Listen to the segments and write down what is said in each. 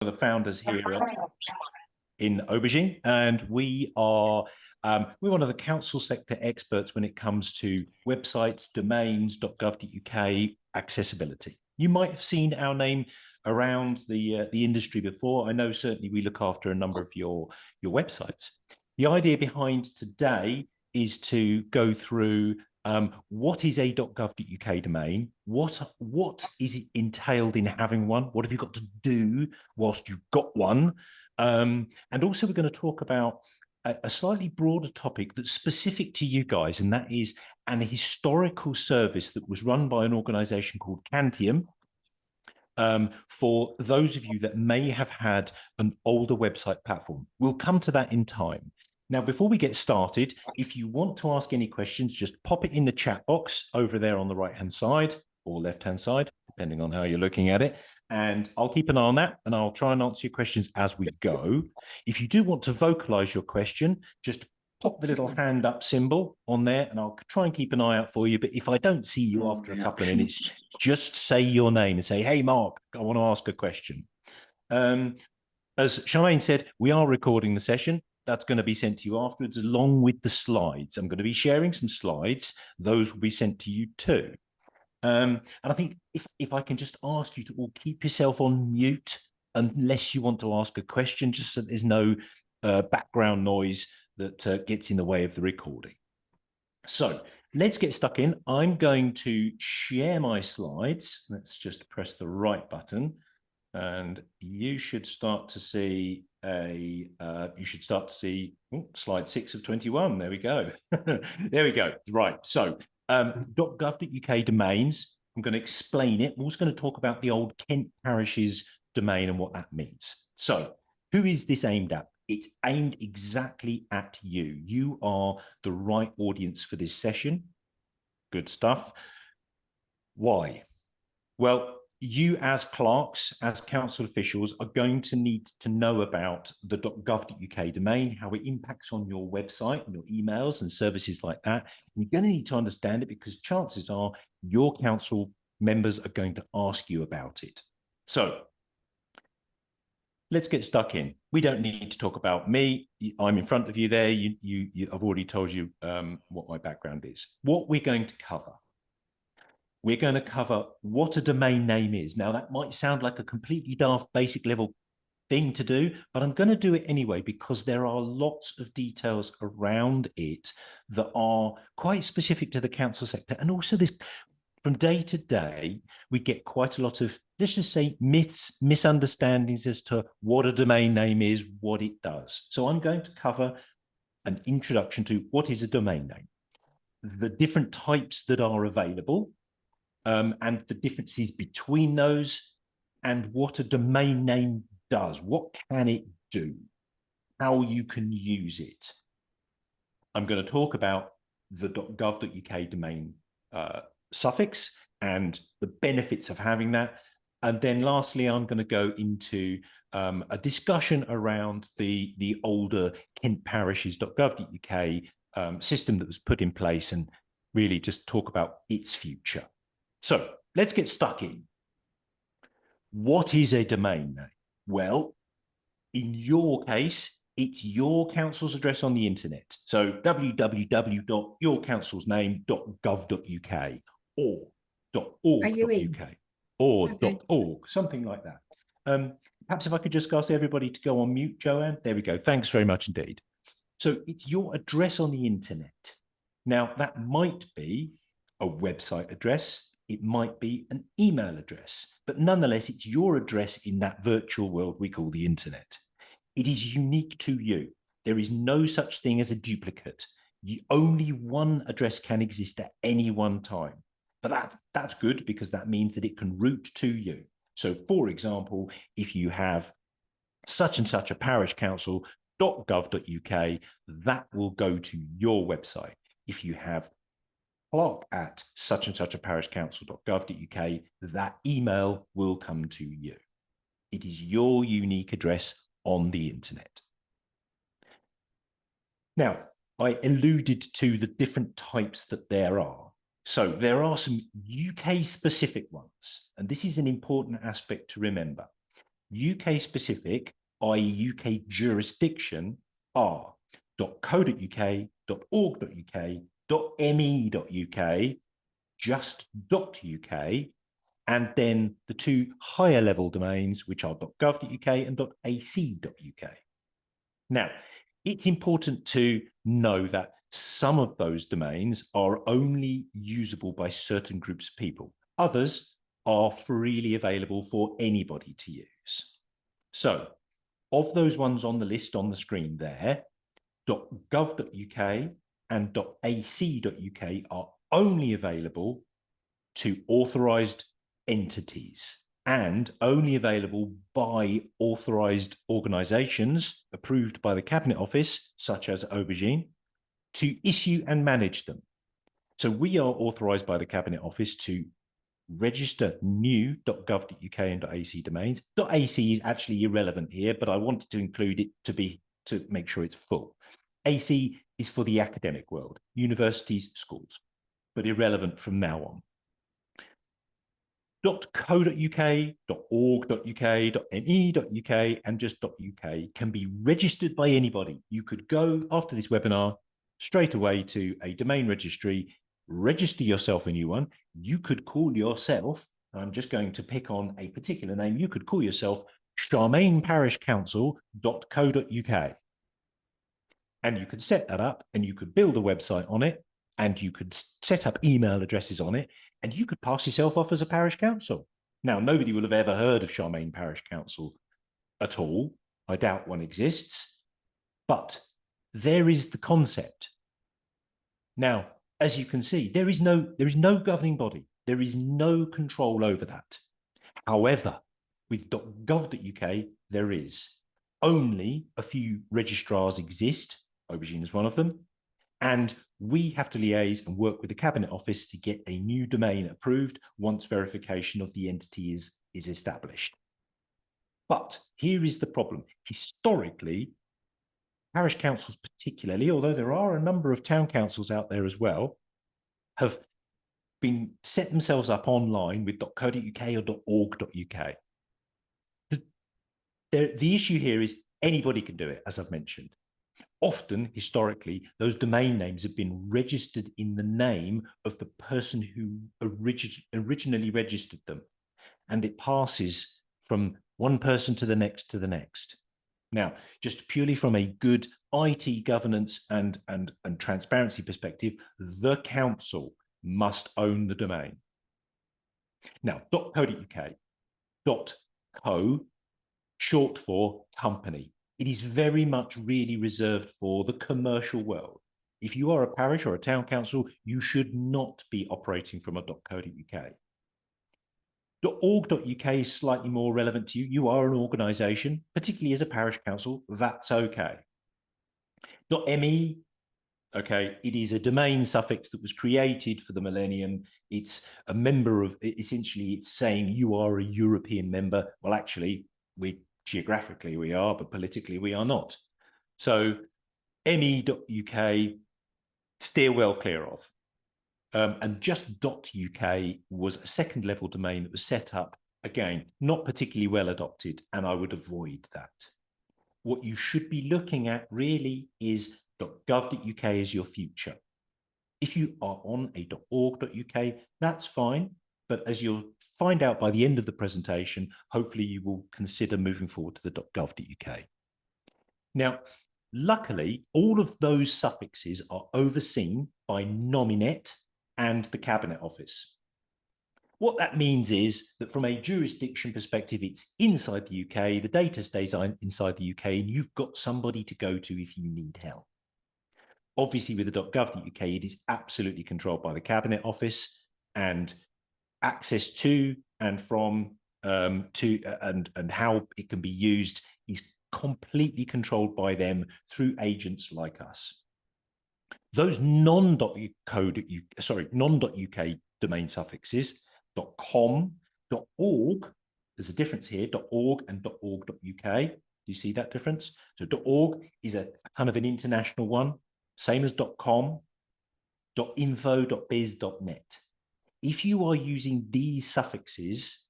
The founders here in Aubergine, and we are we're one of the council sector experts when it comes to websites, domains, .gov.uk accessibility. You might have seen our name around the industry before. I know certainly we look after a number of your websites. The idea behind today is to go through what is a .gov.uk domain? What is it entailed in having one? What have you got to do whilst you've got one? And also we're going to talk about a slightly broader topic that's specific to you guys, and that is an historical service that was run by an organization called Cantium. For those of you that may have had an older website platform. We'll come to that in time. Now, before we get started, if you want to ask any questions, just pop it in the chat box over there on the right-hand side or left-hand side, depending on how you're looking at it. And I'll keep an eye on that, and I'll try and answer your questions as we go. If you do want to vocalize your question, just pop the little hand up symbol on there, and I'll try and keep an eye out for you. But if I don't see you after a couple of minutes, just say your name and say, hey, Mark, I want to ask a question. As Charmaine said, we are recording the session. That's going to be sent to you afterwards, along with the slides. I'm going to be sharing some slides. Those will be sent to you too. And I think if I can just ask you to all keep yourself on mute, unless you want to ask a question, just so there's no background noise that gets in the way of the recording. So let's get stuck in. I'm going to share my slides. Let's just press the right button. And you should start to see slide 6 of 21. There we go. There we go. Right. So .gov.uk domains. I'm going to explain it. I'm also going to talk about the old Kent Parishes domain and what that means. So who is this aimed at? It's aimed exactly at you. You are the right audience for this session. Good stuff. Why? Well, you as clerks, as council officials, are going to need to know about the .gov.uk domain, how it impacts on your website and your emails and services like that. And you're going to need to understand it because chances are your council members are going to ask you about it. So let's get stuck in. We don't need to talk about me. I'm in front of you there. I've already told you what my background is. What we're going to cover. We're going to cover what a domain name is. Now, that might sound like a completely daft basic level thing to do, but I'm going to do it anyway because there are lots of details around it that are quite specific to the council sector. And also this, from day to day, we get quite a lot of, let's just say, myths, misunderstandings as to what a domain name is, what it does. So I'm going to cover an introduction to what is a domain name, the different types that are available, and the differences between those, and what a domain name does. What can it do? How you can use it. I'm going to talk about the .gov.uk domain suffix and the benefits of having that. And then lastly, I'm going to go into a discussion around the older Kent Parishes .gov.uk system that was put in place and really just talk about its future. So let's get stuck in. What is a domain name? Well, in your case, it's your council's address on the internet. So www.yourcouncilsname.gov.uk or .org.uk or .org, something like that. Perhaps if I could just ask everybody to go on mute, Joanne. There we go. Thanks very much indeed. So it's your address on the internet. Now, that might be a website address. It might be an email address, but nonetheless, it's your address in that virtual world we call the internet. It is unique to you. There is no such thing as a duplicate. Only one address can exist at any one time. But that's good because that means that it can route to you. So for example, if you have such and such a parish council.gov.uk, that will go to your website. If you have clerk at such and such a parish council.gov.uk, that email will come to you. It is your unique address on the internet. Now, I alluded to the different types that there are. So there are some UK specific ones, and this is an important aspect to remember. UK specific, i.e. UK jurisdiction, are .co.uk, .org.uk, .me.uk, just .uk, and then the two higher level domains, which are .gov.uk and .ac.uk. Now, it's important to know that some of those domains are only usable by certain groups of people. Others are freely available for anybody to use. So, of those ones on the list on the screen there, .gov.uk and .ac.uk are only available to authorized entities and only available by authorized organizations approved by the Cabinet Office, such as Aubergine, to issue and manage them. So we are authorized by the Cabinet Office to register new .gov.uk and .ac domains. .ac is actually irrelevant here, but I wanted to include it to make sure it's full. AC is for the academic world, universities, schools, but irrelevant from now on. .co.uk, .org.uk, .me.uk, and just .uk can be registered by anybody. You could go after this webinar straight away to a domain registry, register yourself a new one. You could call yourself, I'm just going to pick on a particular name, you could call yourself charmaineparishcouncil.co.uk. And you could set that up and you could build a website on it and you could set up email addresses on it and you could pass yourself off as a parish council. Now, nobody will have ever heard of Charmaine Parish Council at all. I doubt one exists, but there is the concept. Now, as you can see, there is no governing body. There is no control over that. However, with .gov.uk, there is. Only a few registrars exist. Aubergine is one of them. And we have to liaise and work with the Cabinet Office to get a new domain approved once verification of the entity is established. But here is the problem. Historically, parish councils particularly, although there are a number of town councils out there as well, have been set themselves up online with .co.uk or .org.uk. The issue here is anybody can do it, as I've mentioned. Often, historically, those domain names have been registered in the name of the person who originally registered them, and it passes from one person to the next to the next. Now, just purely from a good IT governance and transparency perspective, the council must own the domain. Now, .co.uk, .co, short for company. It is very much really reserved for the commercial world. If you are a parish or a town council, you should not be operating from a .co.uk. .org.uk is slightly more relevant to you. You are an organisation, particularly as a parish council, that's okay. .me, okay, it is a domain suffix that was created for the millennium. It's a member of, essentially it's saying you are a European member. Well, actually, geographically we are, but politically we are not. So me.uk, steer well clear of. And just .uk was a second level domain that was set up, again, not particularly well adopted, and I would avoid that. What you should be looking at really is .gov.uk as your future. If you are on a .org.uk, that's fine, but as you'll find out by the end of the presentation, hopefully you will consider moving forward to the .gov.uk. Now, luckily, all of those suffixes are overseen by Nominet and the Cabinet Office. What that means is that from a jurisdiction perspective, it's inside the UK, the data stays inside the UK, and you've got somebody to go to if you need help. Obviously, with the .gov.uk, it is absolutely controlled by the Cabinet Office, and access to and from and how it can be used is completely controlled by them through agents like us. Those non.uk domain suffixes, .com, .org, there's a difference here, .org and .org.uk. Do you see that difference? So .org is a kind of an international one, same as .com, .info, .biz, .net. If you are using these suffixes,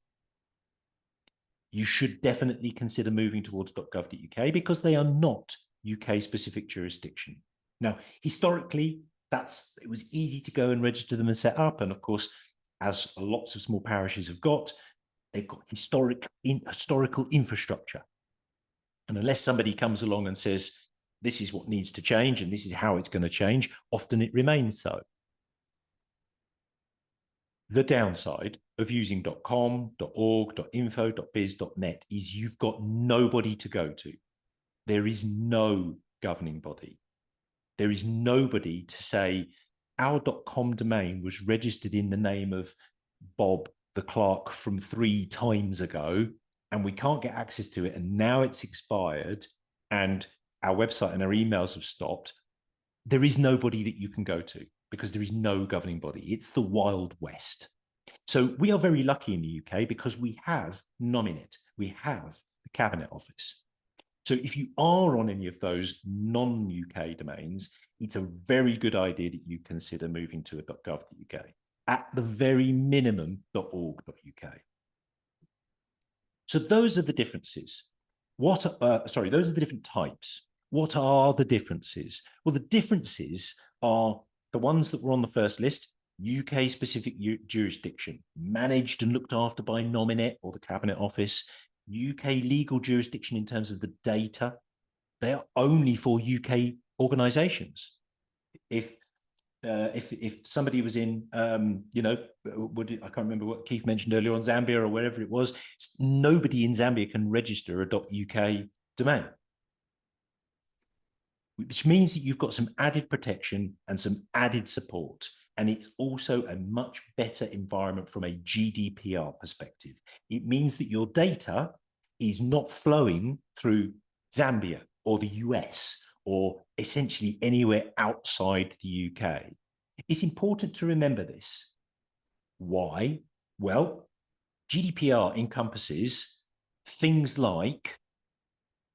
you should definitely consider moving towards .gov.uk because they are not UK-specific jurisdiction. Now, historically, it was easy to go and register them and set up. And of course, as lots of small parishes have got, they've got historical infrastructure. And unless somebody comes along and says, this is what needs to change and this is how it's going to change, often it remains so. The downside of using .com, .org, .info, .biz, .net is you've got nobody to go to. There is no governing body. There is nobody to say, our .com domain was registered in the name of Bob the clerk from 3 times ago, and we can't get access to it, and now it's expired, and our website and our emails have stopped. There is nobody that you can go to because there is no governing body. It's the Wild West. So we are very lucky in the UK because we have Nominet. We have the Cabinet Office. So if you are on any of those non-UK domains, it's a very good idea that you consider moving to a .gov.uk. At the very minimum, .org.uk. So those are the differences. Those are the different types. What are the differences? Well, the differences are the ones that were on the first list: UK-specific jurisdiction, managed and looked after by Nominet or the Cabinet Office. UK legal jurisdiction in terms of the data. They are only for UK organisations. If somebody was in, I can't remember what Keith mentioned earlier on, Zambia or wherever it was, nobody in Zambia can register a .uk domain, which means that you've got some added protection and some added support. And it's also a much better environment from a GDPR perspective. It means that your data is not flowing through Zambia or the US or essentially anywhere outside the UK. It's important to remember this. Why? Well, GDPR encompasses things like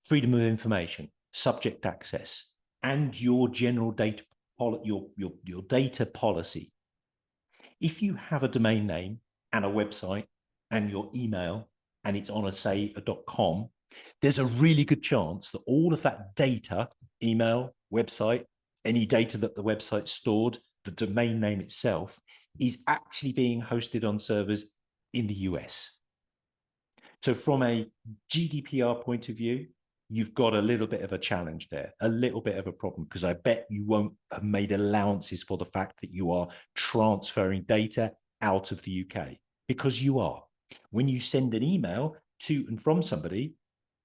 freedom of information, subject access, and your general data, your data policy. If you have a domain name and a website and your email and it's on say a .com, there's a really good chance that all of that data, email, website, any data that the website stored, the domain name itself, is actually being hosted on servers in the US. So from a GDPR point of view, you've got a little bit of a challenge there, a little bit of a problem, because I bet you won't have made allowances for the fact that you are transferring data out of the UK, because you are. When you send an email to and from somebody,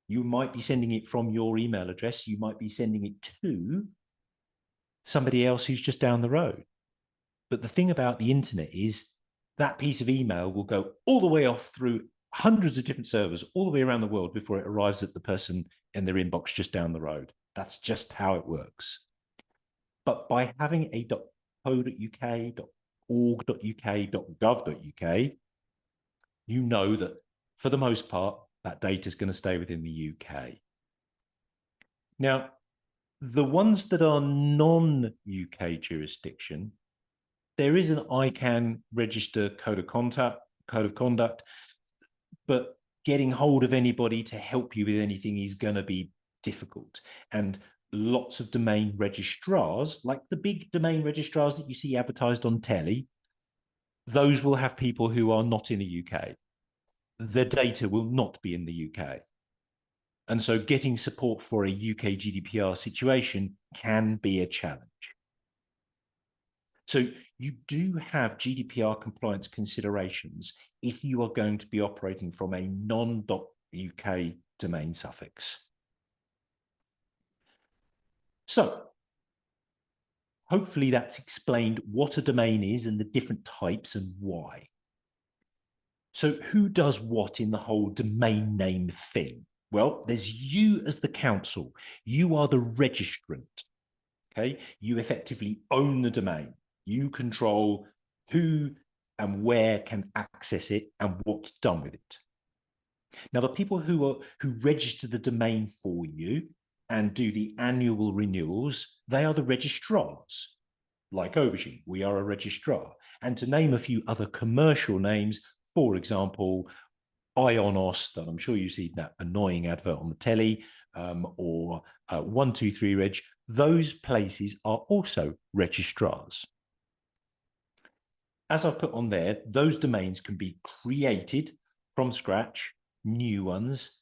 you might be sending it from your email address. You might be sending it to somebody else who's just down the road. But the thing about the internet is that piece of email will go all the way off through hundreds of different servers all the way around the world before it arrives at the person in their inbox just down the road. That's just how it works. But by having a .co.uk, .org.uk, .gov.uk, you know that for the most part, that data is going to stay within the UK. Now, the ones that are non-UK jurisdiction, there is an ICANN register code of conduct, but getting hold of anybody to help you with anything is going to be difficult. And lots of domain registrars, like the big domain registrars that you see advertised on telly, those will have people who are not in the UK. Their data will not be in the UK. And so getting support for a UK GDPR situation can be a challenge. So you do have GDPR compliance considerations if you are going to be operating from a non.uk domain suffix. So hopefully that's explained what a domain is and the different types and why. So who does what in the whole domain name thing? Well, there's you as the council. You are the registrant. Okay, you effectively own the domain. You control who and where can access it and what's done with it. Now, the people who register the domain for you and do the annual renewals, they are the registrars. Like Aubergine, we are a registrar. And to name a few other commercial names, for example, Ionos, that I'm sure you've seen that annoying advert on the telly, or 123reg, those places are also registrars. As I've put on there, those domains can be created from scratch, new ones,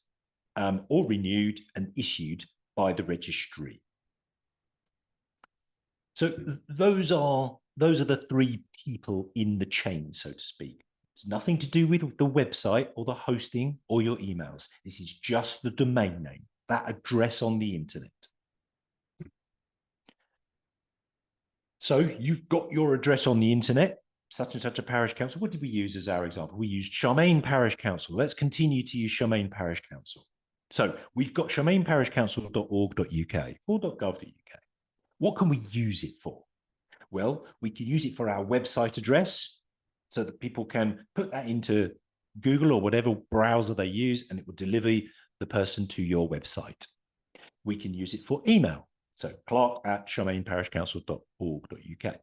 or renewed and issued by the registry. So those are the three people in the chain, so to speak. It's nothing to do with the website or the hosting or your emails. This is just the domain name, that address on the internet. So you've got your address on the internet, such and such a parish council. What did we use as our example? We used Charmaine Parish Council. Let's continue to use Charmaine Parish Council. So we've got charmaineparishcouncil.org.uk or .gov.uk. What can we use it for? Well, we can use it for our website address so that people can put that into Google or whatever browser they use, and it will deliver the person to your website. We can use it for email. So clark@charmaineparishcouncil.org.uk.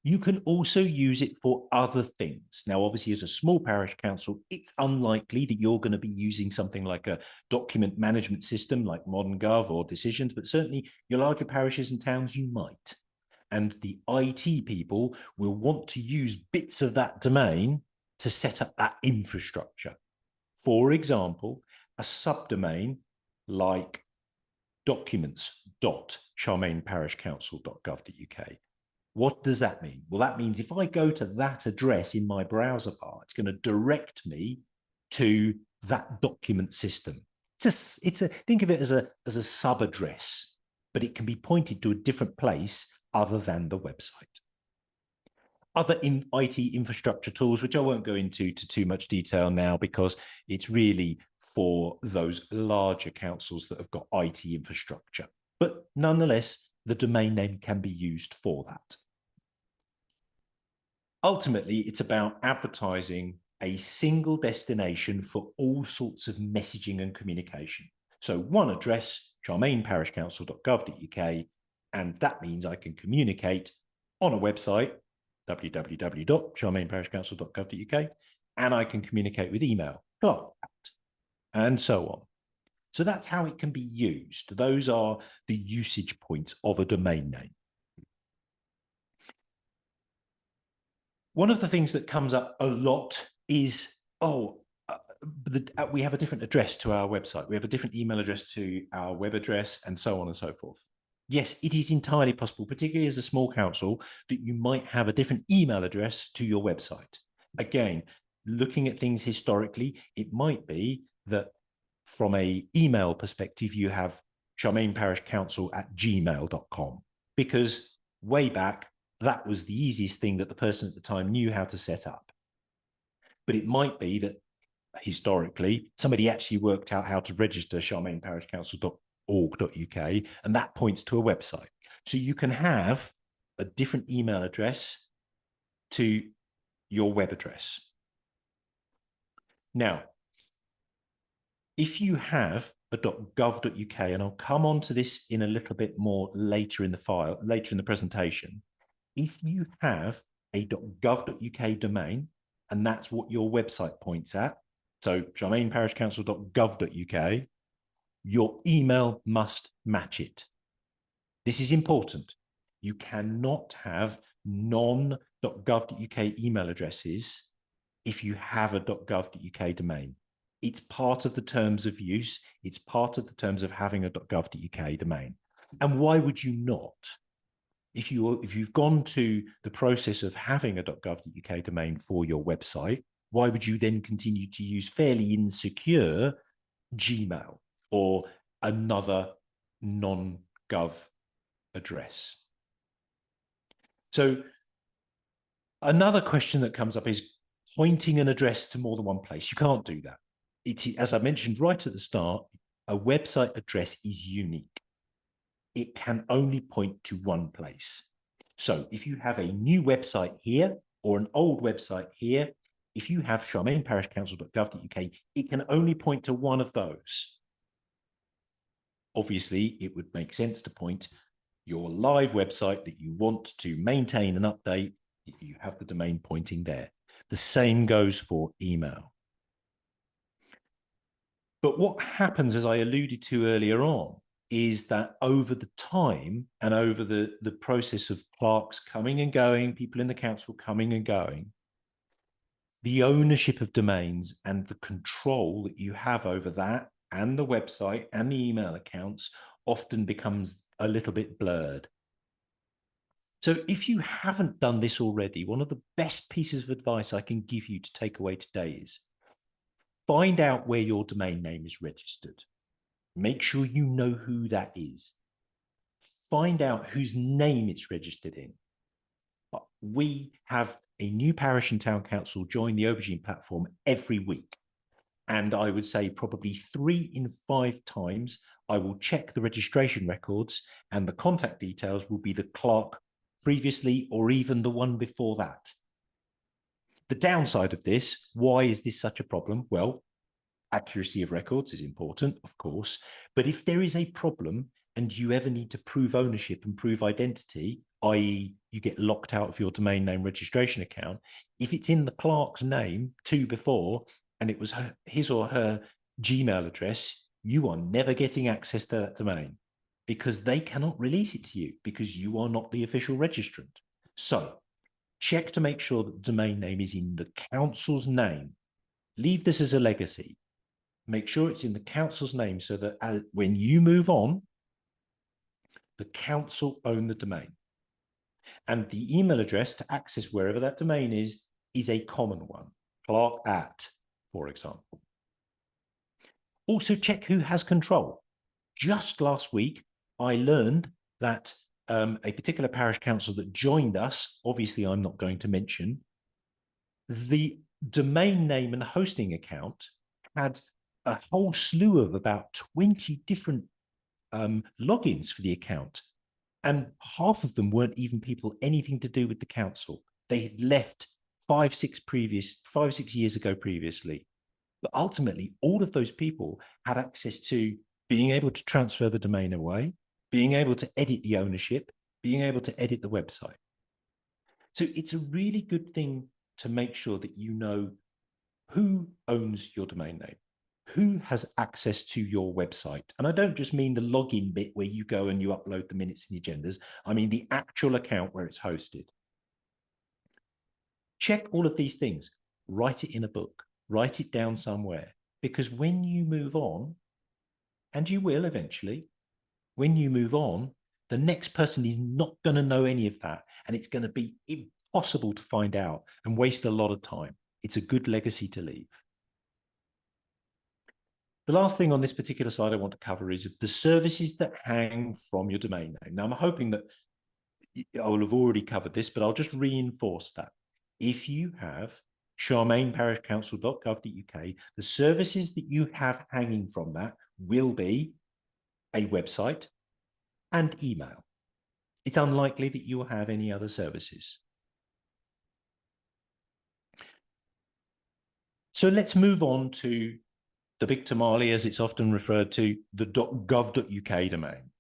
You can also use it for other things. Now, obviously, as a small parish council, it's unlikely that you're going to be using something like a document management system like Modern Gov or Decisions, but certainly your larger parishes and towns, you might. And the IT people will want to use bits of that domain to set up that infrastructure. For example, a subdomain like documents.charmaineparishcouncil.gov.uk. What does that mean? Well, that means if I go to that address in my browser bar, it's going to direct me to that document system. Think of it as a sub address, but it can be pointed to a different place other than the website. Other IT infrastructure tools, which I won't go into too much detail now because it's really for those larger councils that have got IT infrastructure. But nonetheless, the domain name can be used for that. Ultimately, it's about advertising a single destination for all sorts of messaging and communication. So one address, charmaineparishcouncil.gov.uk, and that means I can communicate on a website, www.charmaineparishcouncil.gov.uk, and I can communicate with email, Clark, and so on. So that's how it can be used. Those are the usage points of a domain name. One of the things that comes up a lot is, we have a different address to our website. We have a different email address to our web address, and so on and so forth. Yes, it is entirely possible, particularly as a small council, that you might have a different email address to your website. Again, looking at things historically, it might be that from an email perspective, you have charmaineparishcouncil@gmail.com, because way back, that was the easiest thing that the person at the time knew how to set up. But it might be that historically, somebody actually worked out how to register charmaineparishcouncil.org.uk, and that points to a website. So you can have a different email address to your web address. Now, if you have a .gov.uk, and I'll come on to this in a little bit more later in the presentation, if you have a .gov.uk domain, and that's what your website points at, so charmaineparishcouncil.gov.uk, your email must match it. This is important. You cannot have non.gov.uk email addresses if you have a .gov.uk domain. It's part of the terms of use. It's part of the terms of having a .gov.uk domain. And why would you not? If you've gone to the process of having a .gov.uk domain for your website, why would you then continue to use fairly insecure Gmail or another non-gov address? So another question that comes up is pointing an address to more than one place. You can't do that. As I mentioned right at the start, a website address is unique. It can only point to one place. So if you have a new website here or an old website here, if you have charmaineparishcouncil.gov.uk, it can only point to one of those. Obviously, it would make sense to point your live website that you want to maintain and update if you have the domain pointing there. The same goes for email. But what happens, as I alluded to earlier on, is that over the time and over the process of clerks coming and going, people in the council coming and going, the ownership of domains and the control that you have over that and the website and the email accounts often becomes a little bit blurred. So if you haven't done this already, one of the best pieces of advice I can give you to take away today is find out where your domain name is registered. Make sure you know who that is. Find out whose name it's registered in. We have a new parish and town council join the Aubergine platform every week. And I would say probably 3 in 5 times, I will check the registration records and the contact details will be the clerk previously or even the one before that. The downside of this, why is this such a problem? Well, accuracy of records is important, of course, but if there is a problem and you ever need to prove ownership and prove identity, i.e. you get locked out of your domain name registration account, if it's in the clerk's name before and it was his or her Gmail address, you are never getting access to that domain because they cannot release it to you because you are not the official registrant. So check to make sure that the domain name is in the council's name. Leave this as a legacy. Make sure it's in the council's name so that when you move on, the council own the domain. And the email address to access wherever that domain is a common one, clerk at, for example. Also check who has control. Just last week, I learned that a particular parish council that joined us, obviously I'm not going to mention, the domain name and hosting account had a whole slew of about 20 different logins for the account. And half of them weren't even people anything to do with the council. They had left 5-6 years ago previously. But ultimately, all of those people had access to being able to transfer the domain away, being able to edit the ownership, being able to edit the website. So it's a really good thing to make sure that you know who owns your domain name, who has access to your website. And I don't just mean the login bit where you go and you upload the minutes and the agendas. I mean the actual account where it's hosted. Check all of these things. Write it in a book. Write it down somewhere. Because when you move on, and you will eventually, when you move on, the next person is not going to know any of that. And it's going to be impossible to find out and waste a lot of time. It's a good legacy to leave. The last thing on this particular slide I want to cover is the services that hang from your domain name. Now, I'm hoping that I will have already covered this, but I'll just reinforce that. If you have charmaineparishcouncil.gov.uk, the services that you have hanging from that will be a website and email. It's unlikely that you will have any other services. So let's move on to the big tamale, as it's often referred to, the .gov.uk domain.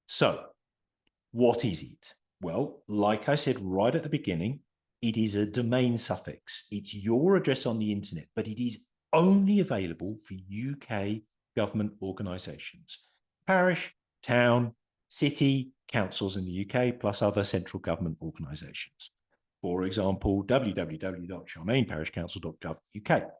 So what is it? Well, like I said right at the beginning, it is a domain suffix. It's your address on the internet, but it is only available for UK government organisations, parish, town, city, councils in the UK, plus other central government organisations. For example, www.charmaineparishcouncil.gov.uk.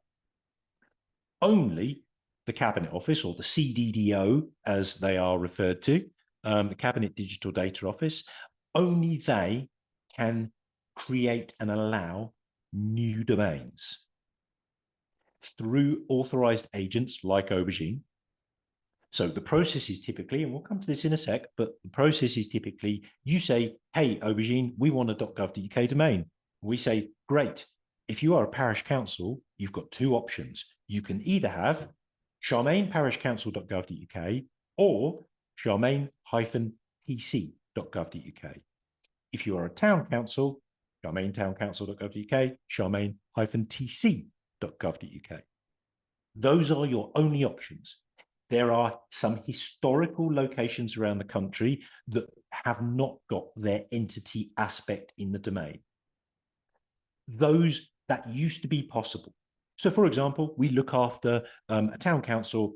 Only the Cabinet Office, or the CDDO, as they are referred to, the Cabinet Digital Data Office, only they can create and allow new domains through authorized agents like Aubergine. So the process is typically, and we'll come to this in a sec, but the process is typically you say, hey, Aubergine, we want a .gov.uk domain. We say, great. If you are a parish council, you've got 2 options. You can either have charmaineparishcouncil.gov.uk or charmaine-pc.gov.uk. If you are a town council, charmainetowncouncil.gov.uk, charmaine-tc.gov.uk. Those are your only options. There are some historical locations around the country that have not got their entity aspect in the domain. Those that used to be possible. So, for example, we look after a town council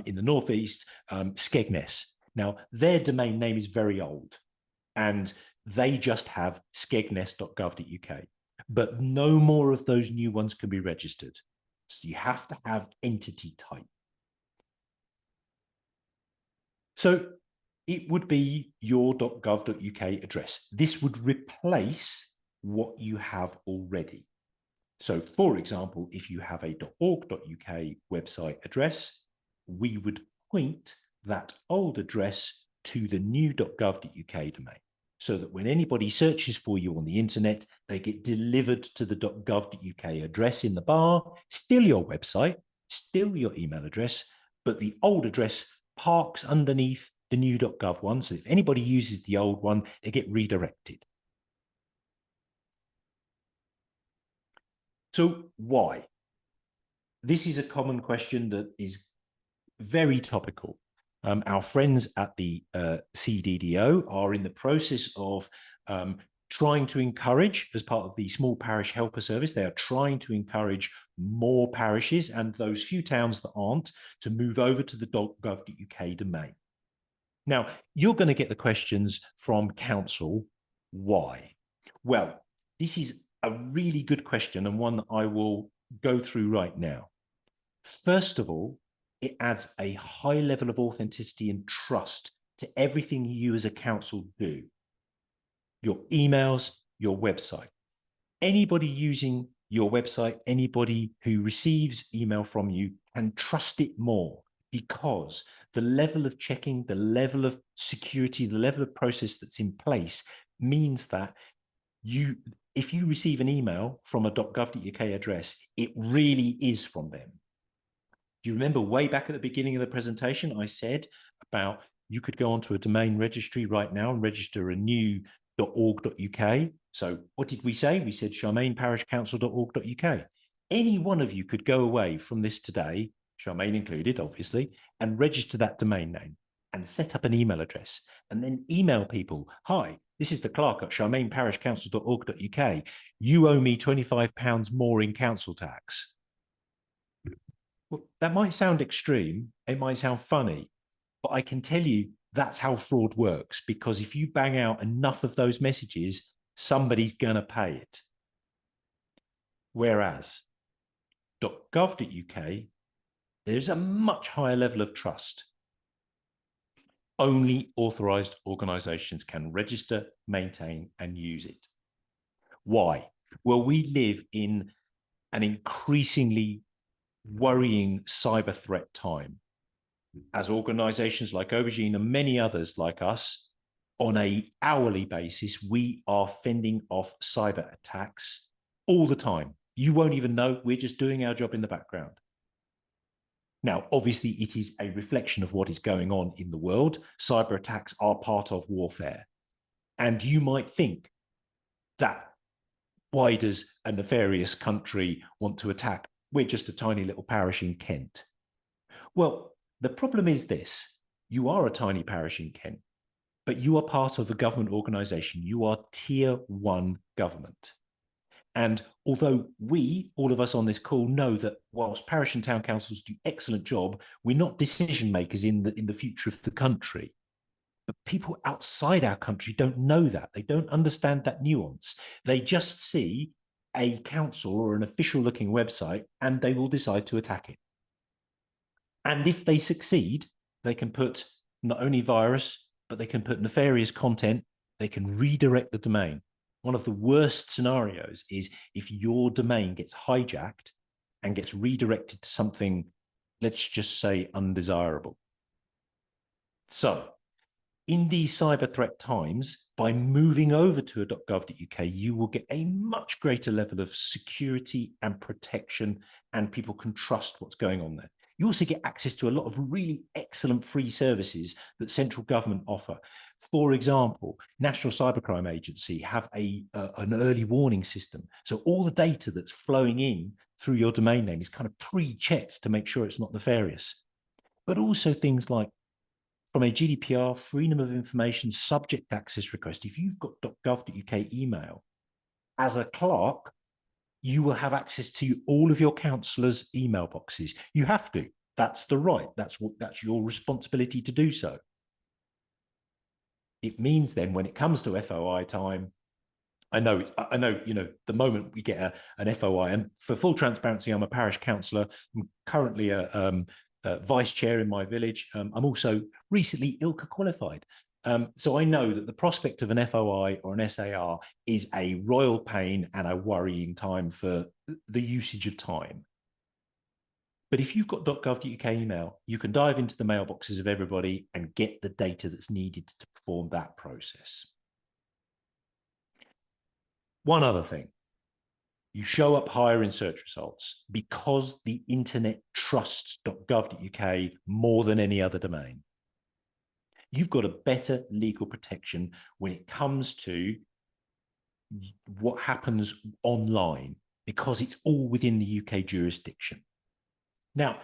in the northeast, Skegness. Now, their domain name is very old, and they just have skegness.gov.uk. But no more of those new ones can be registered. So you have to have entity type. So it would be your.gov.uk address. This would replace what you have already. So, for example, if you have a .org.uk website address, we would point that old address to the new .gov.uk domain, so that when anybody searches for you on the internet, they get delivered to the .gov.uk address in the bar, still your website, still your email address, but the old address parks underneath the new .gov one. So if anybody uses the old one, they get redirected. So why? This is a common question that is very topical. Our friends at the CDDO are in the process of trying to encourage, as part of the Small Parish Helper Service, they are trying to encourage more parishes and those few towns that aren't to move over to the .gov.uk domain. Now, you're going to get the questions from council. Why? Well, this is a really good question and one that I will go through right now. First of all, it adds a high level of authenticity and trust to everything you as a council do. Your emails, your website. Anybody using your website, anybody who receives email from you can trust it more, because the level of checking, the level of security, the level of process that's in place means that if you receive an email from a .gov.uk address, it really is from them. Do you remember way back at the beginning of the presentation, I said about you could go onto a domain registry right now and register a new .org.uk. So what did we say? We said charmaineparishcouncil.org.uk. Any one of you could go away from this today, Charmaine included, obviously, and register that domain name and set up an email address and then email people. Hi, this is the clerk at charmaineparishcouncil.org.uk. You owe me £25 more in council tax. Well, that might sound extreme. It might sound funny, but I can tell you that's how fraud works, because if you bang out enough of those messages, somebody's going to pay it. Whereas .gov.uk, there's a much higher level of trust. Only authorized organizations can register, maintain, and use it. Why? Well, we live in an increasingly worrying cyber threat time, as organizations like Aubergine and many others like us, on an hourly basis, we are fending off cyber attacks all the time. You won't even know. We're just doing our job in the background. Now, obviously, it is a reflection of what is going on in the world. Cyber attacks are part of warfare. And you might think that, why does a nefarious country want to attack? We're just a tiny little parish in Kent. Well, the problem is this. You are a tiny parish in Kent, but you are part of a government organisation. You are tier 1 government. And although we, all of us on this call, know that whilst parish and town councils do excellent job, we're not decision makers in the future of the country. But people outside our country don't know that. They don't understand that nuance. They just see a council or an official looking website and they will decide to attack it. And if they succeed, they can put not only virus, but they can put nefarious content. They can redirect the domain. One of the worst scenarios is if your domain gets hijacked and gets redirected to something, let's just say, undesirable. So in these cyber threat times, by moving over to a .gov.uk, you will get a much greater level of security and protection, and people can trust what's going on there. You also get access to a lot of really excellent free services that central government offer. For example, National Cybercrime Agency have an early warning system. So all the data that's flowing in through your domain name is kind of pre-checked to make sure it's not nefarious. But also things like, from a GDPR, freedom of information, subject access request, if you've got .gov.uk email, as a clerk, you will have access to all of your counsellors' email boxes. You have to. That's the right. That's your responsibility to do so. It means then when it comes to FOI time, I know, the moment we get an FOI, and for full transparency, I'm a parish councillor. I'm currently a vice chair in my village. I'm also recently ILCA qualified. So I know that the prospect of an FOI or an SAR is a royal pain and a worrying time for the usage of time. But if you've got .gov.uk email, you can dive into the mailboxes of everybody and get the data that's needed to perform that process. One other thing, you show up higher in search results because the internet trusts .gov.uk more than any other domain. You've got a better legal protection when it comes to what happens online because it's all within the UK jurisdiction. Now,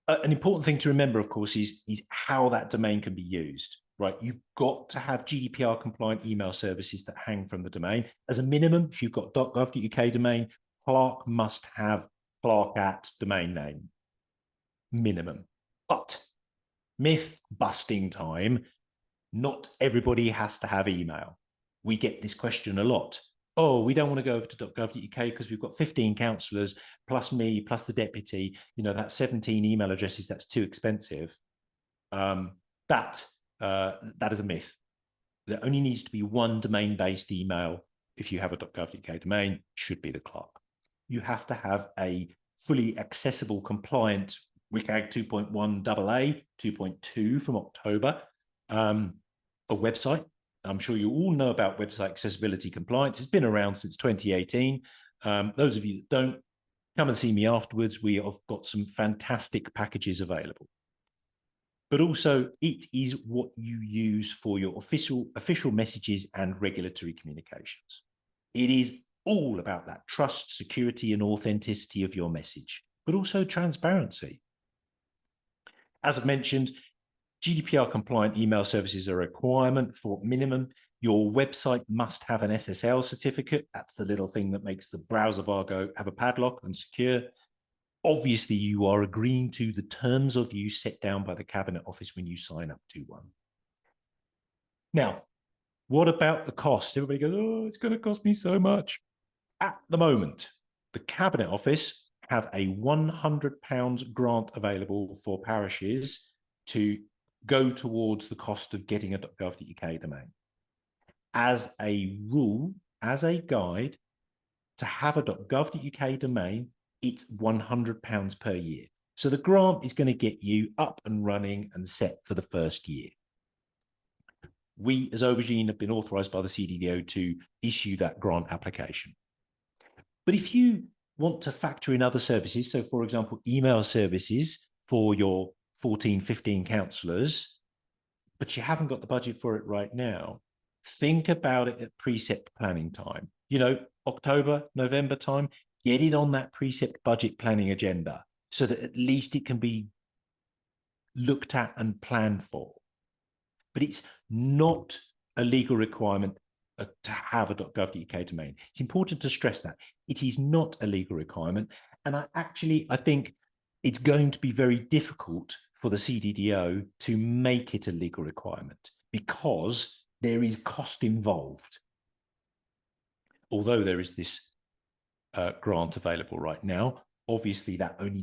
an important thing to remember, of course, is how that domain can be used. Right, you've got to have GDPR compliant email services that hang from the domain. As a minimum, if you've got .gov.uk domain, Clark must have Clark@ domain name, minimum. But myth busting time, not everybody has to have email. We get this question a lot. Oh, we don't want to go over to .gov.uk because we've got 15 councillors plus me, plus the deputy, that's 17 email addresses, that's too expensive. That is a myth. There only needs to be one domain-based email. If you have a .gov.uk domain, should be the Clark. You have to have a fully accessible, compliant WCAG 2.1 AA, 2.2 from October, a website. I'm sure you all know about website accessibility compliance. It's been around since 2018. Those of you that don't, come and see me afterwards. We have got some fantastic packages available. But also it is what you use for your official messages and regulatory communications. It is all about that trust, security, and authenticity of your message, but also transparency. As I've mentioned, GDPR compliant email services are a requirement for minimum. Your website must have an SSL certificate. That's the little thing that makes the browser bar go have a padlock and secure. Obviously, you are agreeing to the terms of use set down by the Cabinet Office when you sign up to one. Now, what about the cost? Everybody goes, oh, it's going to cost me so much. At the moment, the Cabinet Office have a £100 grant available for parishes to go towards the cost of getting a .gov.uk domain. As a rule, as a guide, to have a .gov.uk domain, it's £100 per year. So the grant is going to get you up and running and set for the first year. We, as Aubergine, have been authorised by the CDDO to issue that grant application. But if you want to factor in other services, so for example, email services for your 14, 15 councillors, but you haven't got the budget for it right now, think about it at precept planning time. October, November time, get it on that precept budget planning agenda so that at least it can be looked at and planned for. But it's not a legal requirement to have a .gov.uk domain. It's important to stress that. It is not a legal requirement. And I think it's going to be very difficult for the CDDO to make it a legal requirement because there is cost involved. Although there is this grant available right now, obviously that only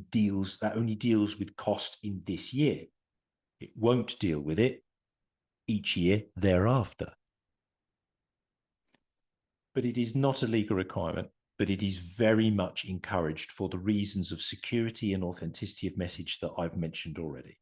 deals with cost in this year. It won't deal with it each year thereafter. But it is not a legal requirement, but it is very much encouraged for the reasons of security and authenticity of message that I've mentioned already.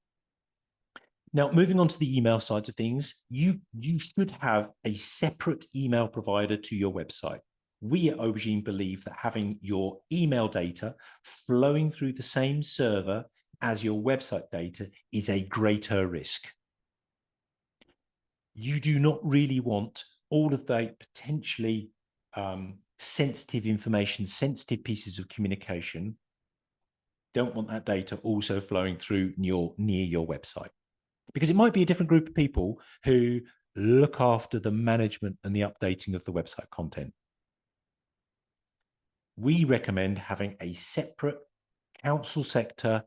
Now, moving on to the email side of things, you should have a separate email provider to your website. We at Aubergine believe that having your email data flowing through the same server as your website data is a greater risk. You do not really want all of the potentially sensitive information, sensitive pieces of communication. Don't want that data also flowing through near your website, because it might be a different group of people who look after the management and the updating of the website content. we recommend having a separate council sector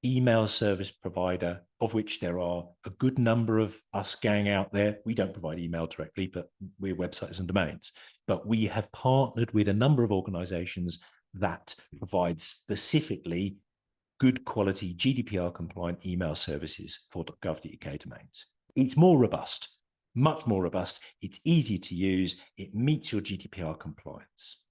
email service provider, of which there are a good number of us gang out there. We don't provide email directly, but we're websites and domains. But we have partnered with a number of organizations that provide specifically good quality GDPR compliant email services for .gov.uk domains. It's more robust, much more robust. It's easy to use. It meets your GDPR compliance.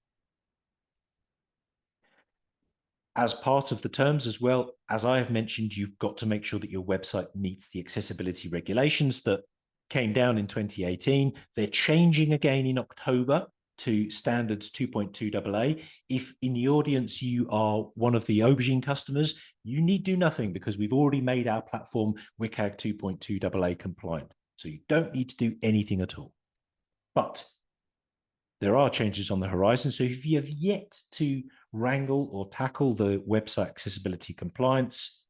As part of the terms as well, as I have mentioned, you've got to make sure that your website meets the accessibility regulations that came down in 2018. They're changing again in October to standards 2.2 AA. If in the audience you are one of the Aubergine customers, you need do nothing because we've already made our platform WCAG 2.2 AA compliant. So you don't need to do anything at all. But there are changes on the horizon. So if you have yet to wrangle or tackle the website accessibility compliance,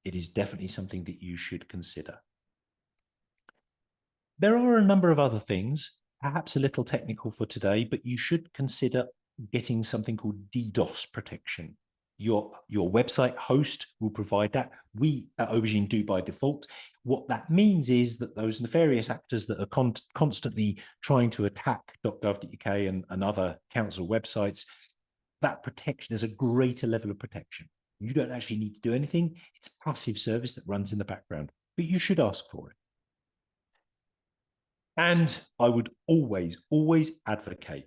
it is definitely something that you should consider. There are a number of other things, perhaps a little technical for today, but you should consider getting something called DDoS protection. Your website host will provide that. We at Aubergine do by default. What that means is that those nefarious actors that are constantly trying to attack .gov.uk and other council websites, that protection is a greater level of protection. You don't actually need to do anything. It's a passive service that runs in the background, but you should ask for it. And I would always, always advocate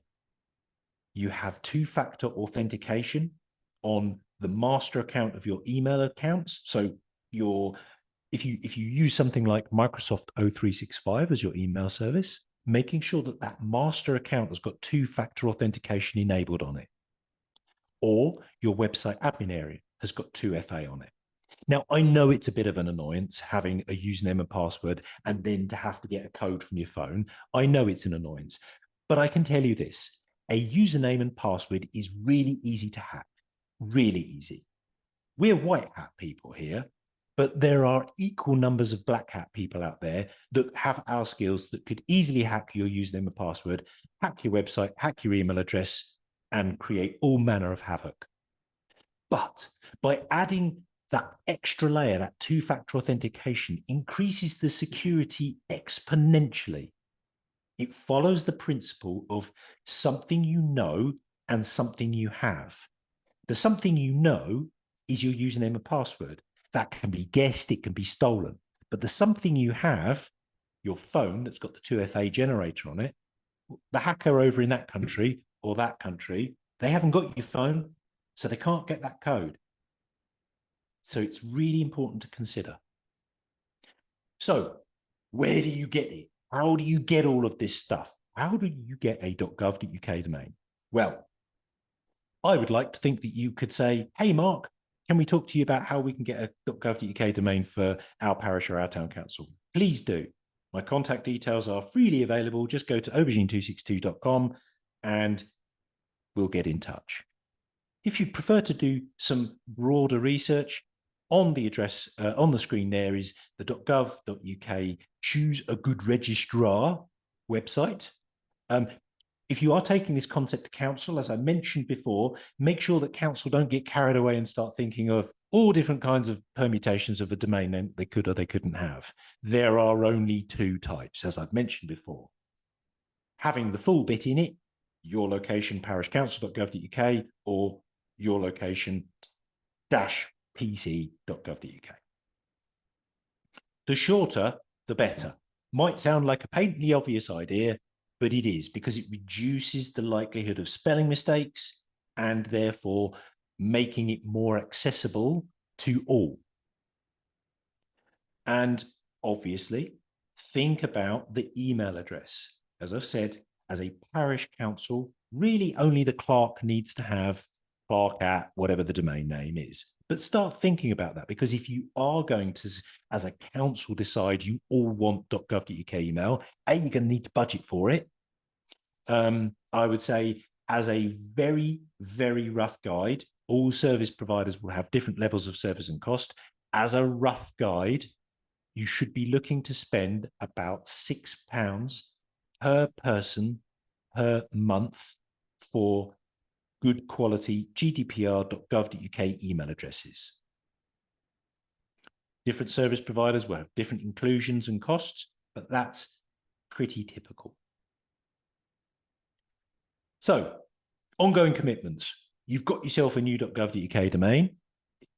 you have two-factor authentication on the master account of your email accounts. So if you use something like Microsoft O365 as your email service, making sure that that master account has got two-factor authentication enabled on it. Or your website admin area has got 2FA on it. Now, I know it's a bit of an annoyance having a username and password and then to have to get a code from your phone. I know it's an annoyance, but I can tell you this, a username and password is really easy to hack, really easy. We're white hat people here, but there are equal numbers of black hat people out there that have our skills that could easily hack your username and password, hack your website, hack your email address, and create all manner of havoc. But by adding that extra layer, that two-factor authentication increases the security exponentially. It follows the principle of something you know and something you have. The something you know is your username and password. That can be guessed, it can be stolen. But the something you have, your phone that's got the 2FA generator on it, the hacker over in that country or that country, they haven't got your phone, so they can't get that code. So it's really important to consider. So where do you get it? How do you get all of this stuff? How do you get a .gov.uk domain? Well, I would like to think that you could say, hey, Mark, can we talk to you about how we can get a .gov.uk domain for our parish or our town council? Please do. My contact details are freely available. Just go to aubergine262.com and we'll get in touch. If you prefer to do some broader research, on the address on the screen there is the .gov.uk Choose a Good Registrar website. If you are taking this concept to council, as I mentioned before, make sure that council don't get carried away and start thinking of all different kinds of permutations of a domain name they could or they couldn't have. There are only two types, as I've mentioned before. Having the full bit in it, your location parishcouncil.gov.uk or your location -pc.gov.uk. The shorter, the better. Might sound like a patently obvious idea, but it is because it reduces the likelihood of spelling mistakes and therefore making it more accessible to all. And obviously, think about the email address. As I've said, as a parish council, really only the clerk needs to have clerk at whatever the domain name is. But start thinking about that, because if you are going to, as a council, decide you all want .gov.uk email, A, you're going to need to budget for it. I would say as a very, very rough guide, all service providers will have different levels of service and cost. As a rough guide, you should be looking to spend about £6 per person per month for good quality gdpr.gov.uk email addresses. Different service providers will have different inclusions and costs, but that's pretty typical. So, ongoing commitments. You've got yourself a new .gov.uk domain.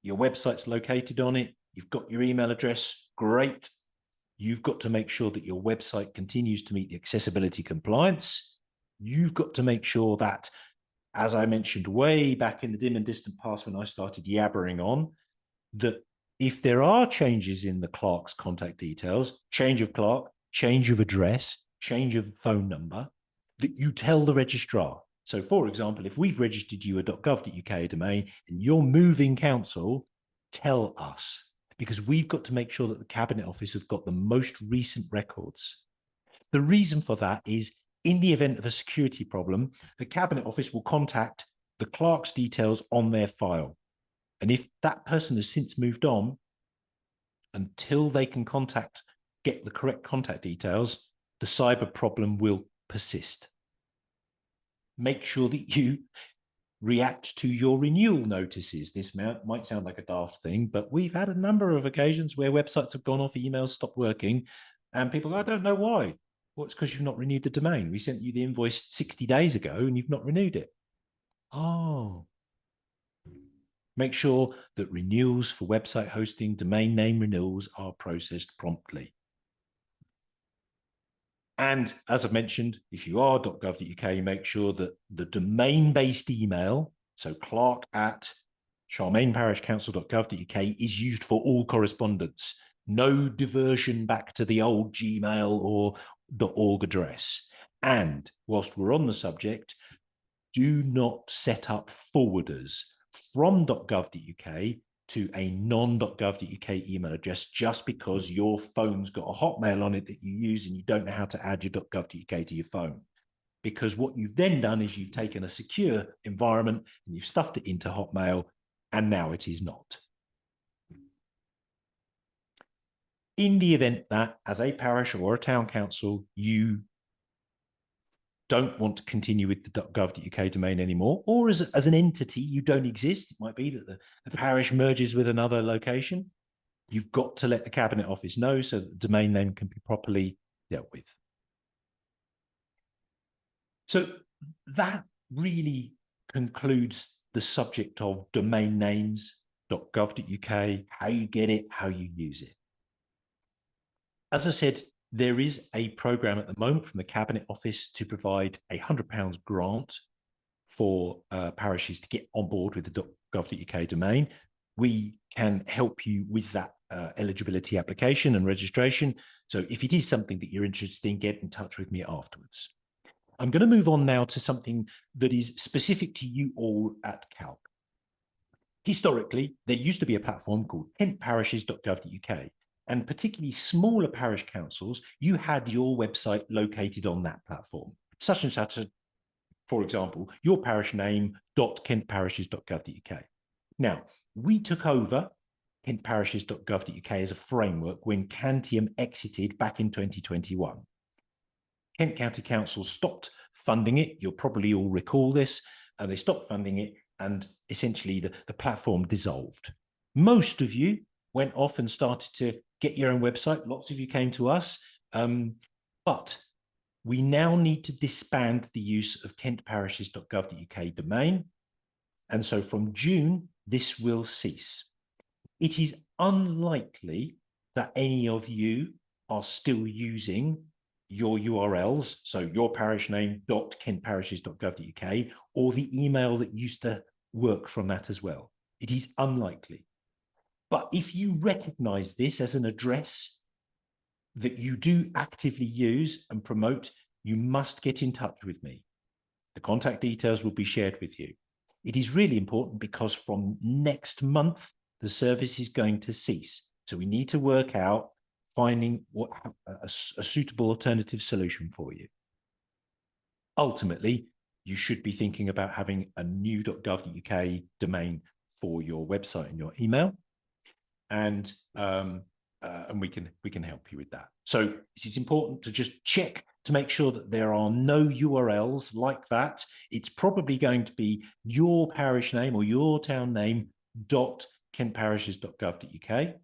Your website's located on it. You've got your email address. Great. You've got to make sure that your website continues to meet the accessibility compliance. You've got to make sure that, as I mentioned way back in the dim and distant past when I started yabbering on, that if there are changes in the clerk's contact details, change of clerk, change of address, change of phone number, that you tell the registrar. So, for example, if we've registered you a .gov.uk domain and you're moving council, tell us, because we've got to make sure that the Cabinet Office have got the most recent records. The reason for that is, in the event of a security problem, the Cabinet Office will contact the clerk's details on their file. And if that person has since moved on, until they can get the correct contact details, the cyber problem will persist. Make sure that you react to your renewal notices. This might sound like a daft thing, but we've had a number of occasions where websites have gone off, emails stopped working, and people go, I don't know why. Well, it's because you've not renewed the domain. We sent you the invoice 60 days ago and you've not renewed it. Oh. Make sure that renewals for website hosting, domain name renewals are processed promptly. And as I've mentioned, if you are .gov.uk, make sure that the domain-based email, so clark@charmaineparishcouncil.gov.uk, is used for all correspondence. No diversion back to the old Gmail or .org address. And whilst we're on the subject, do not set up forwarders from .gov.uk to a non.gov.uk email address just because your phone's got a Hotmail on it that you use and you don't know how to add your .gov.uk to your phone. Because what you've then done is you've taken a secure environment and you've stuffed it into Hotmail, and now it is not. In the event that, as a parish or a town council, you don't want to continue with the .gov.uk domain anymore, or as an entity, you don't exist. It might be that the parish merges with another location. You've got to let the Cabinet Office know so that the domain name can be properly dealt with. So that really concludes the subject of domain names, .gov.uk, how you get it, how you use it. As I said, there is a program at the moment from the Cabinet Office to provide a £100 grant for parishes to get on board with the .gov.uk domain. We can help you with that eligibility application and registration. So if it is something that you're interested in, get in touch with me afterwards. I'm going to move on now to something that is specific to you all at Calc. Historically, there used to be a platform called Kent Parishes.gov.uk. And particularly smaller parish councils, you had your website located on that platform, such and such, for example, your parish name .kentparishes.gov.uk. Now, we took over kentparishes.gov.uk as a framework when Cantium exited back in 2021. Kent County Council stopped funding it. You'll probably all recall this. They stopped funding it, and essentially the platform dissolved. Most of you went off and started to get your own website. Lots of you came to us, but we now need to disband the use of kentparishes.gov.uk domain. And so from June, this will cease. It is unlikely that any of you are still using your URLs, so your parish name .kentparishes.gov.uk, or the email that used to work from that as well. It is unlikely. But if you recognize this as an address that you do actively use and promote, you must get in touch with me. The contact details will be shared with you. It is really important because from next month, the service is going to cease. So we need to work out finding a suitable alternative solution for you. Ultimately, you should be thinking about having a new .gov.uk domain for your website and your email. And and we can help you with that. So it's important to just check to make sure that there are no URLs like that. It's probably going to be your parish name or your town name .kentparishes.gov.uk.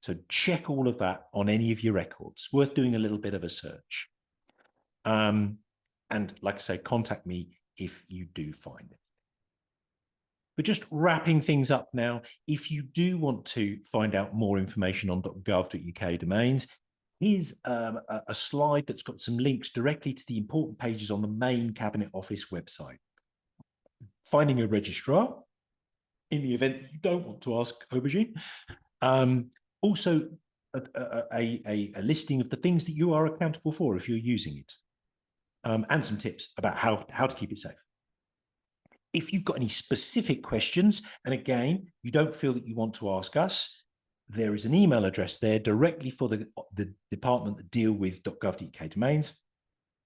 So check all of that on any of your records. Worth doing a little bit of a search. And like I say, contact me if you do find it. But just wrapping things up now, if you do want to find out more information on .gov.uk domains, here's a slide that's got some links directly to the important pages on the main Cabinet Office website. Finding a registrar, in the event that you don't want to ask Aubergine. Also, a listing of the things that you are accountable for if you're using it, and some tips about how to keep it safe. If you've got any specific questions, and again, you don't feel that you want to ask us, there is an email address there directly for the department that deal with .gov.uk domains.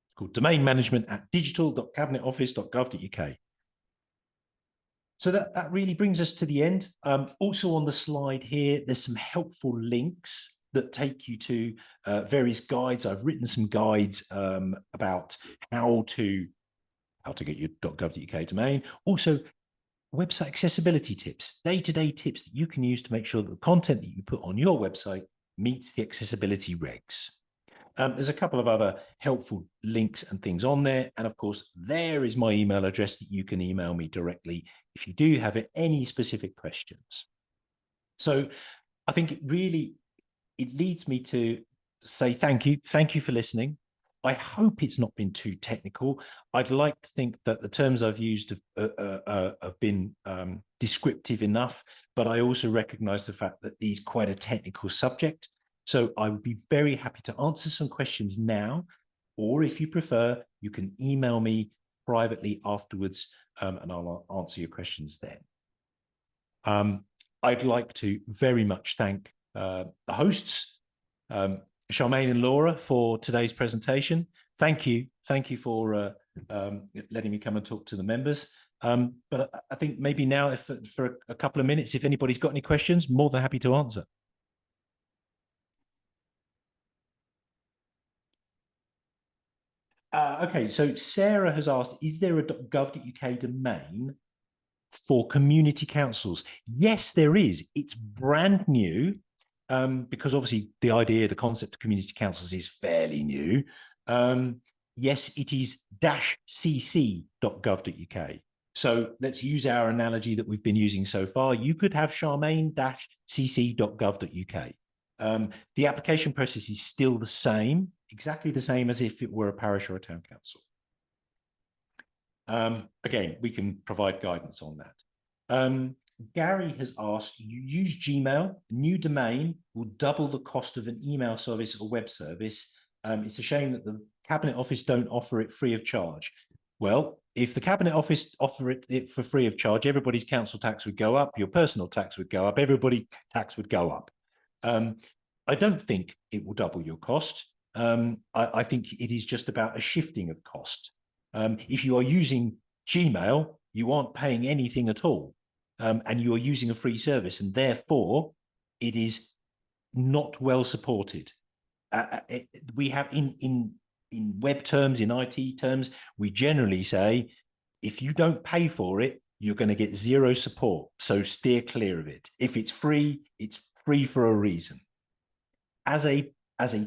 It's called domainmanagement@digital.cabinetoffice.gov.uk. So that really brings us to the end. Also on the slide here, there's some helpful links that take you to various guides. I've written some guides about how to get your .gov.uk domain. Also, website accessibility tips, day-to-day tips that you can use to make sure that the content that you put on your website meets the accessibility regs. There's a couple of other helpful links and things on there. And of course, there is my email address that you can email me directly if you do have any specific questions. So I think it leads me to say thank you. Thank you for listening. I hope it's not been too technical. I'd like to think that the terms I've used have been descriptive enough, but I also recognize the fact that these quite a technical subject. So I would be very happy to answer some questions now, or if you prefer, you can email me privately afterwards, and I'll answer your questions then. I'd like to very much thank the hosts, Charmaine and Laura, for today's presentation. Thank you for letting me come and talk to the members. But I think maybe now, for a couple of minutes, if anybody's got any questions, more than happy to answer. Okay, so Sarah has asked, is there a .gov.uk domain for community councils? Yes, there is. It's brand new, because obviously the concept of community councils is fairly new. Yes, it is -cc.gov.uk. So let's use our analogy that we've been using so far. You could have charmaine-cc.gov.uk. The application process is still the same, exactly the same as if it were a parish or a town council. Again, we can provide guidance on that. Gary has asked, you use Gmail, new domain will double the cost of an email service or web service. It's a shame that the Cabinet Office don't offer it free of charge. Well, if the Cabinet Office offer it for free of charge, everybody's council tax would go up, your personal tax would go up, everybody's tax would go up. I don't think it will double your cost. I think it is just about a shifting of cost. If you are using Gmail, you aren't paying anything at all, and you are using a free service, and therefore it is not well supported. We have in web terms, in IT terms, we generally say, if you don't pay for it, you're going to get zero support. So steer clear of it. If it's free for a reason. As a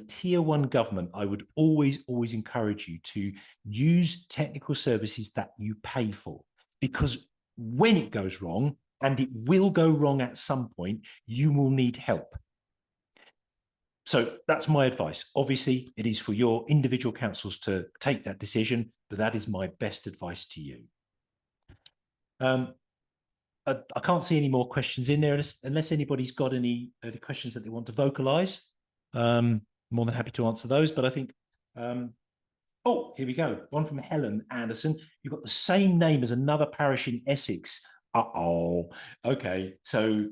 tier 1 government, I would always encourage you to use technical services that you pay for, because when it goes wrong, and it will go wrong at some point, you will need help. So that's my advice. Obviously, it is for your individual councils to take that decision, but that is my best advice to you. I can't see any more questions in there unless anybody's got any questions that they want to vocalize. More than happy to answer those, but I think, oh, here we go. One from Helen Anderson. You've got the same name as another parish in Essex. Okay. So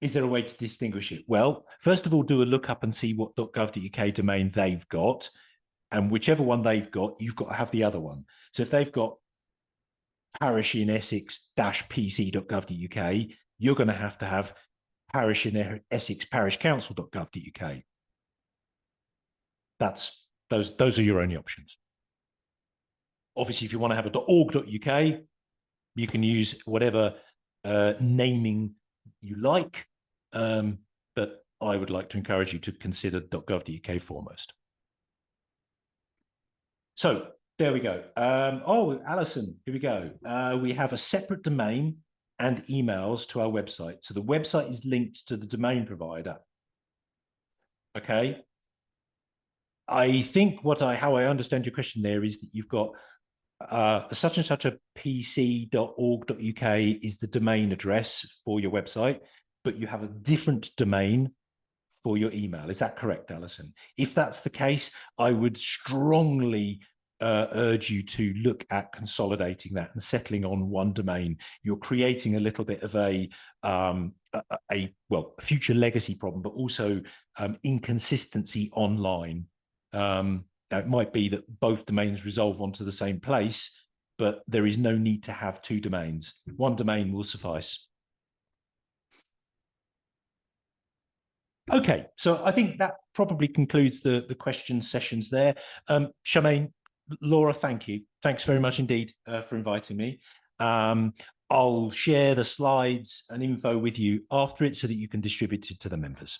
is there a way to distinguish it? Well, first of all, do a look up and see what .gov.uk domain they've got. And whichever one they've got, you've got to have the other one. So if they've got parish in Essex -pc.gov.uk, you're going to have parish in Essex Parish Council.gov.uk. Those are your only options. Obviously, if you want to have a .org.uk, you can use whatever naming you like, but I would like to encourage you to consider .gov.uk foremost. So there we go. Oh, Alison, here we go. We have a separate domain and emails to our website. So the website is linked to the domain provider. Okay. I think how I understand your question there is that you've got such and such a pc.org.uk is the domain address for your website, but you have a different domain for your email. Is that correct, Alison? If that's the case, I would strongly urge you to look at consolidating that and settling on one domain. You're creating a little bit of a future legacy problem, but also inconsistency online. It might be that both domains resolve onto the same place, but there is no need to have two domains. One domain will suffice. Okay, so I think that probably concludes the question sessions there. Charmaine, Laura, thank you. Thanks very much indeed for inviting me. I'll share the slides and info with you after it so that you can distribute it to the members.